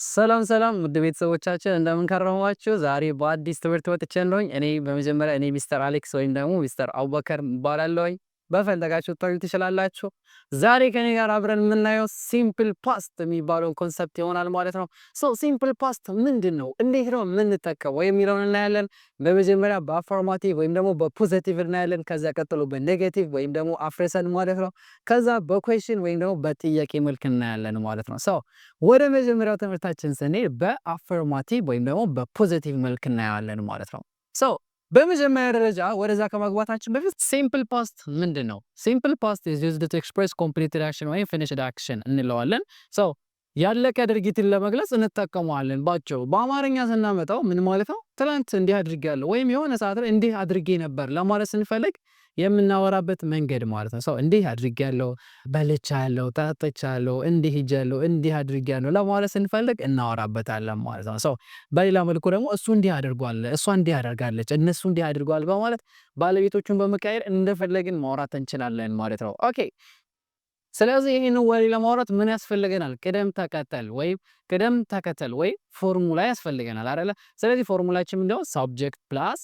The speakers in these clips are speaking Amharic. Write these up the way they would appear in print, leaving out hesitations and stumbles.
ሰላም ሰላም ውድ ቤተሰቦቻችን እንደምን ከረማችሁ? ዛሬ በአዲስ ትምህርት መጥቻለሁኝ። በመጀመሪያ ሚስተር አሌክስ ወይም ደግሞ ሚስተር አቡበከር እባላለሁኝ። በፈለጋችሁ ልትጠሩኝ ትችላላችሁ። ዛሬ ከኔ ጋር አብረን የምናየው ሲምፕል ፓስት የሚባለውን ኮንሰፕት ይሆናል ማለት ነው። ሲምፕል ፓስት ምንድን ነው? እንዴት ነው የምንጠቀመው የሚለውን እናያለን። በመጀመሪያ በአፎርማቲቭ ወይም ደግሞ በፖዘቲቭ እናያለን። ከዛ ቀጥሎ በኔጌቲቭ ወይም ደግሞ አፍርሰን ማለት ነው። ከዛ በኩዌሽን ወይም ደግሞ በጥያቄ መልክ እናያለን ማለት ነው። ወደ መጀመሪያው ትምህርታችን ስንሄድ በአፈርማቲቭ ወይም ደግሞ በፖዚቲቭ መልክ እናያለን ማለት ነው። በመጀመሪያ ደረጃ ወደዛ ከማግባታችን በፊት ሲምፕል ፓስት ምንድን ነው? ሲምፕል ፓስት is used to express completed action ወይም finished action እንለዋለን። ያለቀ ድርጊትን ለመግለጽ እንጠቀመዋለን። ባጭሩ በአማርኛ ስናመጣው ምን ማለት ነው? ትላንት እንዲህ አድርጌያለሁ ወይም የሆነ ሰዓት ላይ እንዲህ አድርጌ ነበር ለማለት ስንፈልግ የምናወራበት መንገድ ማለት ነው። እንዲህ አድርጌያለሁ፣ በልቻለሁ፣ ጠጥቻለሁ፣ እንዲህ ሄጃለሁ፣ እንዲህ አድርጌያለሁ ለማለት ስንፈልግ እናወራበታለን ማለት ነው። በሌላ መልኩ ደግሞ እሱ እንዲህ አድርጓል፣ እሷ እንዲህ አድርጋለች፣ እነሱ እንዲህ አድርጓል በማለት ባለቤቶቹን በመቀየር እንደፈለግን ማውራት እንችላለን ማለት ነው። ኦኬ ስለዚህ ይህንን ወሬ ለማውራት ምን ያስፈልገናል? ቅደም ተከተል ወይም ፎርሙላ ያስፈልገናል አይደለ? ስለዚህ ፎርሙላችን ምንድነው? ሰብጀክት ፕላስ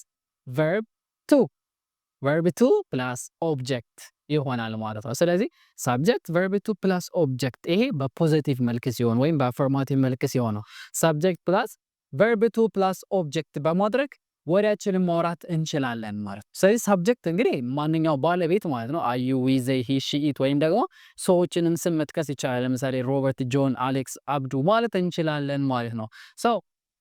ቨርብ ቱ ፕላስ ኦብጀክት ይሆናል ማለት ነው። ስለዚህ ሰብጀክት ቨርብ ቱ ፕላስ ኦብጀክት ይሄ በፖዚቲቭ መልክ ሲሆን ወይም በአፈርማቲቭ መልክ ሲሆን ነው። ሰብጀክት ፕላስ ቨርብ ቱ ፕላስ ኦብጀክት በማድረግ ወሬያችንን ማውራት እንችላለን ማለት ነው። ስለዚህ ሰብጀክት እንግዲህ ማንኛው ባለቤት ማለት ነው። አዩ፣ ዊ፣ ዘይ፣ ሂ፣ ሺ፣ ኢት ወይም ደግሞ ሰዎችንም ስም መጥቀስ ይቻላል። ለምሳሌ ሮበርት፣ ጆን፣ አሌክስ፣ አብዱ ማለት እንችላለን ማለት ነው።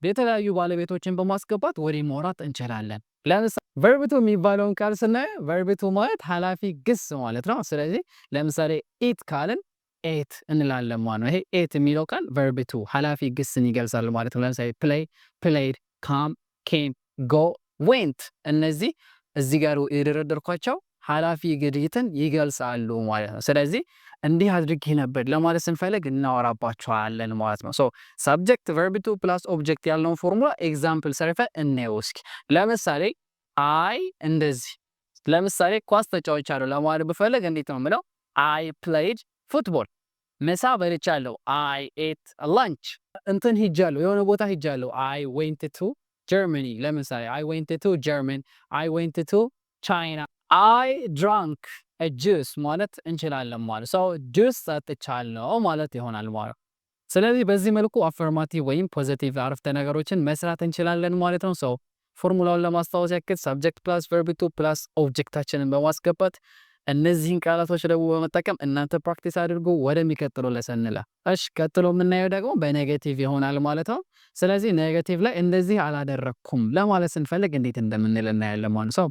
የተለያዩ ባለቤቶችን በማስገባት ወሬ ማውራት እንችላለን። ለምሳሌ ቨርብ ቱ የሚባለውን ቃል ስናየው ቨርብ ቱ ማለት ኃላፊ ግስ ማለት ነው። ስለዚህ ለምሳሌ ኢት ካልን ኤት እንላለን ማለት ነው። ይሄ ኤት የሚለው ቃል ቨርብ ቱ ኃላፊ ግስን ይገልጻል ማለት ነው። ለምሳሌ ፕሌይ፣ ፕሌይድ፣ ካም፣ ኬም፣ ጎ፣ ዌንት እነዚህ እዚህ ጋር የደረደርኳቸው ኃላፊ ግድይትን ይገልጻሉ ማለት ነው። ስለዚህ እንዲህ አድርጌ ነበር ለማለት ስንፈልግ እናወራባቸዋለን ማለት ነው። ሰብጀክት ቨርብ ቱ ፕላስ ኦብጀክት ያለውን ፎርሙላ ኤግዛምፕል ሰርፈን እንየው እስኪ። ለምሳሌ አይ እንደዚህ ለምሳሌ ኳስ ተጫውቻለሁ ለማለት ብፈልግ እንዴት ነው የምለው? አይ ፕሌይድ ፉትቦል። ምሳ በልቻለሁ። አይ ኤት ላንች። እንትን ሂጃለሁ፣ የሆነ ቦታ ሂጃለሁ። አይ ዌንት ቱ ጀርመኒ። ለምሳሌ አይ ዌንት ቱ ጀርመን፣ አይ ዌንት ቱ ቻይና። አይ ድራንክ ጁስ ማለት እንችላለን ማለት ጁስ ጠጥቻለሁ ማለት ይሆናል ማለት። ስለዚህ በዚህ መልኩ አፈርማቲቭ ወይም ፖዚቲቭ አረፍተ ነገሮችን መስራት እንችላለን ማለት ነው። ፎርሙላውን ለማስታወስ ያክል ሰብጀክት ፕላስ ቨርብ ቱ ፕላስ ኦብጀክታችንን በማስገባት እነዚህን ቃላቶች ደግሞ በመጠቀም እናንተ ፕራክቲስ አድርጉ። ወደሚቀጥለው ለሰን እንለፍ። እሺ ቀጥሎ የምናየው ደግሞ በኔጌቲቭ ይሆናል ማለት ነው። ስለዚህ ኔጌቲቭ ላይ እንደዚህ አላደረኩም ለማለት ስንፈልግ እንዴት እንደምንል እናያለን ማለት ነው።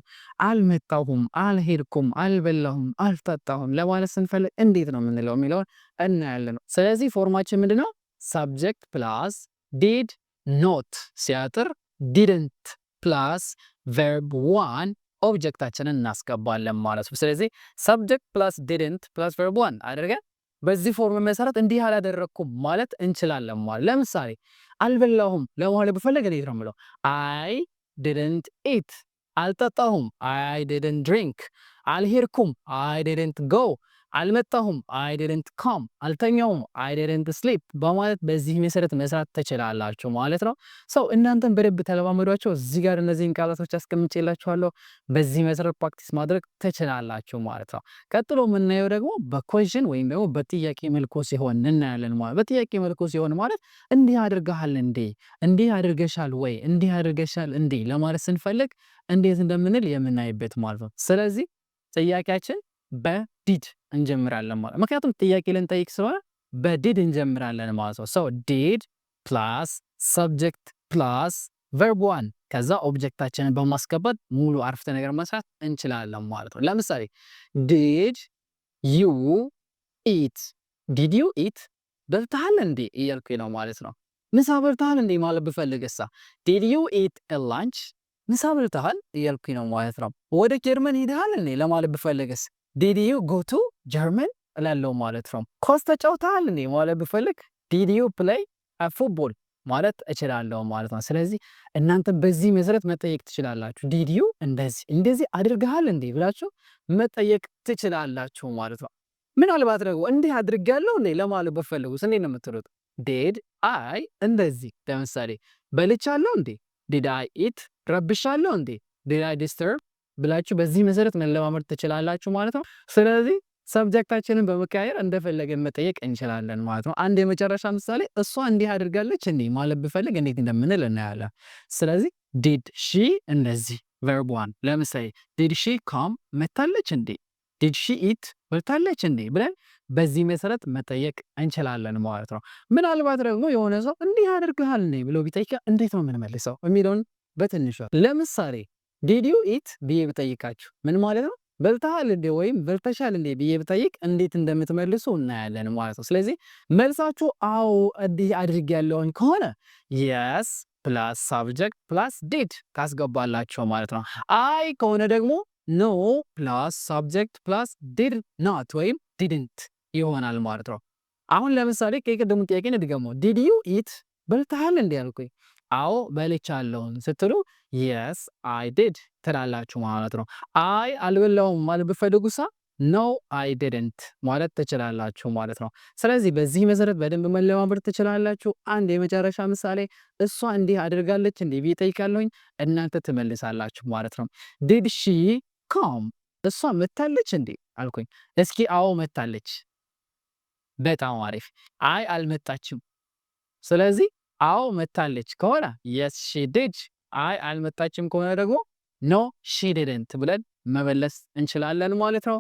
አልመጣሁም፣ አልሄድኩም፣ አልበላሁም፣ አልጠጣሁም ለማለት ስንፈልግ እንዴት ነው የምንለው የሚለውን እናያለን። ስለዚህ ፎርማችን ምንድነው? ሰብጀክት ፕላስ ዲድ ኖት ሲያጥር ዲድንት ፕላስ ቨርብ ዋን ኦብጀክታችንን እናስገባለን ማለት ነው። ስለዚህ ሰብጀክት ፕላስ ዲድንት ፕላስ ቨርብ ዋን አድርገን በዚህ ፎርም መሰረት እንዲህ አላደረኩም ማለት እንችላለን ማለት። ለምሳሌ አልበላሁም ለማለት ብፈልግ እንዴት ነው የምለው? አይ ዲድንት ኢት። አልጠጣሁም፣ አይ ዲድንት ድሪንክ። አልሄድኩም፣ አይ ዲድንት ጎ። አልመጣሁም፣ አይ ዲድንት ካም። አልተኛውም፣ አይ ዲድንት ስሊፕ በማለት በዚህ መሰረት መስራት ትችላላችሁ ማለት ነው። እናንተም በደንብ ተለማመዷቸው። እዚህ ጋር እነዚህን ቃላቶች አስቀምጬላችኋለሁ። በዚህ መሰረት ፕራክቲስ ማድረግ ትችላላችሁ ማለት ነው። ቀጥሎ የምናየው ደግሞ በኩዌሽን ወይም ደግሞ በጥያቄ መልኩ ሲሆን እናያለን ማለት። በጥያቄ መልኩ ሲሆን ማለት እንዲህ አድርገሃል እንዴ፣ እንዲህ አድርገሻል ወይ፣ እንዲህ አድርገሻል እንዴ ለማለት ስንፈልግ እንዴት እንደምንል የምናይበት ማለት ነው። ስለዚህ ጥያቄያችን በዲድ እንጀምራለን ማለት። ምክንያቱም ጥያቄ ልንጠይቅ ስለሆነ በዲድ እንጀምራለን ማለት ነው። ዲድ ፕላስ ሰብጀክት ፕላስ ቨርብ ዋን ከዛ ኦብጀክታችንን በማስገባት ሙሉ አረፍተ ነገር መስራት እንችላለን ማለት ነው። ለምሳሌ ዲድ ዩ ኢት። ዲድ ዩ ኢት በልተሃል እንዴ እያልኩኝ ነው ማለት ነው። ምሳ በልተሃል እንዴ ማለት ብፈልግሳ ዲድ ዩ ኢት ላንች። ምሳ በልተሃል እያልኩኝ ነው ማለት ነው። ወደ ጀርመን ሄደሃል እንዴ ለማለት ብፈልግስ ዲድ ዩ ጎ ቱ ጀርመን እላለሁ ማለት ነው። ኳስ ተጫውተሃል እንዴ ማለት ብፈልግ ዲድ ዩ ፕሌይ ፉትቦል ማለት እችላለሁ ማለት ነው። ስለዚህ እናንተ በዚህ መሰረት መጠየቅ ትችላላችሁ። ዲድ ዩ እንደዚህ አድርገሃል እንዴ ብላችሁ መጠየቅ ትችላላችሁ ማለት ነው። ምናልባት ደግሞ እንዲህ አድርጋለሁ እንዴ ለማለት ብፈልጉስ እንዴት ነው የምትሉት? ዲድ አይ እንደዚህ ለምሳሌ በልቻለሁ እንዴ? ዲድ አይ ኢት? ረብሻለሁ እንዴ? ዲድ አይ ዲስተርብ ብላችሁ በዚህ መሰረት መለማመድ ትችላላችሁ ማለት ነው። ስለዚህ ሰብጀክታችንን በመቀያየር እንደፈለገን መጠየቅ እንችላለን ማለት ነው። አንድ የመጨረሻ ምሳሌ እሷ እንዲህ አድርጋለች እንዴ ማለት ብፈልግ እንዴት እንደምንል እናያለን። ስለዚህ ዲድ ሺ እንደዚህ ቨርብ ዋን ለምሳሌ ዲድ ሺ ካም መታለች እንዴ? ዲድ ሺ ኢት በልታለች እንዴ ብለን በዚህ መሰረት መጠየቅ እንችላለን ማለት ነው። ምናልባት ደግሞ የሆነ ሰው እንዲህ አድርገሃል እንዴ ብሎ ቢጠይቅ እንዴት ነው የምንመልሰው የሚለውን በትንሿ ለምሳሌ ዲድ ዩ ኢት ብዬ ብጠይቃችሁ ምን ማለት ነው? በልተሃል እንዴ ወይም በልተሻል እንዴ ብዬ ብጠይቅ እንዴት እንደምትመልሱ እናያለን ማለት ነው። ስለዚህ መልሳችሁ አዎ እንዲህ አድርጌያለሁኝ ከሆነ የስ ፕላስ ሳብጀክት ፕላስ ዲድ ካስገባላቸው ማለት ነው። አይ ከሆነ ደግሞ ኖ ፕላስ ሳብጀክት ፕላስ ዲድ ናት ወይም ዲድንት ይሆናል ማለት ነው። አሁን ለምሳሌ ከቅድሙ ጥያቄ እንድገመው ዲድ ዩ ኢት በልተሃል እንዴ አልኩኝ። አዎ በልቻለሁኝ ስትሉ የስ አይ ዲድ ትላላችሁ ማለት ነው። አይ አልበላውም ማለት ብትፈልጉሳ ኖ አይ ዲድንት ማለት ትችላላችሁ ማለት ነው። ስለዚህ በዚህ መሰረት በደንብ መለማመድ ትችላላችሁ። አንድ የመጨረሻ ምሳሌ እሷ እንዲህ አድርጋለች እንዲህ ብዬ እጠይቃለሁኝ እናንተ ትመልሳላችሁ ማለት ነው። ዲድ ሺ ካም እሷ መታለች እንዴ አልኩኝ። እስኪ አዎ መታለች። በጣም አሪፍ። አይ አልመጣችም። ስለዚህ አዎ መታለች ከሆነ የስ ሺ ዲድ፣ አይ አልመጣችም ከሆነ ደግሞ ኖ ሺ ዲድንት ብለን መመለስ እንችላለን ማለት ነው።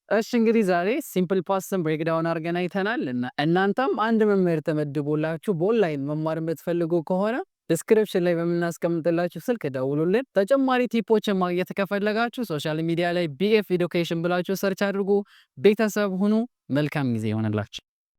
እሺ እንግዲህ ዛሬ ሲምፕል ፓስትን ብሬክዳውን አድርገን አይተናል እና እናንተም አንድ መምህር ተመድቦላችሁ በኦንላይን መማር የምትፈልጉ ከሆነ ዲስክሪፕሽን ላይ በምናስቀምጥላችሁ ስልክ ደውሉልን። ተጨማሪ ቲፖችን ማግኘት ከፈለጋችሁ ሶሻል ሚዲያ ላይ ቢኤፍ ኤዱኬሽን ብላችሁ ሰርች አድርጉ። ቤተሰብ ሁኑ። መልካም ጊዜ ይሆንላችሁ።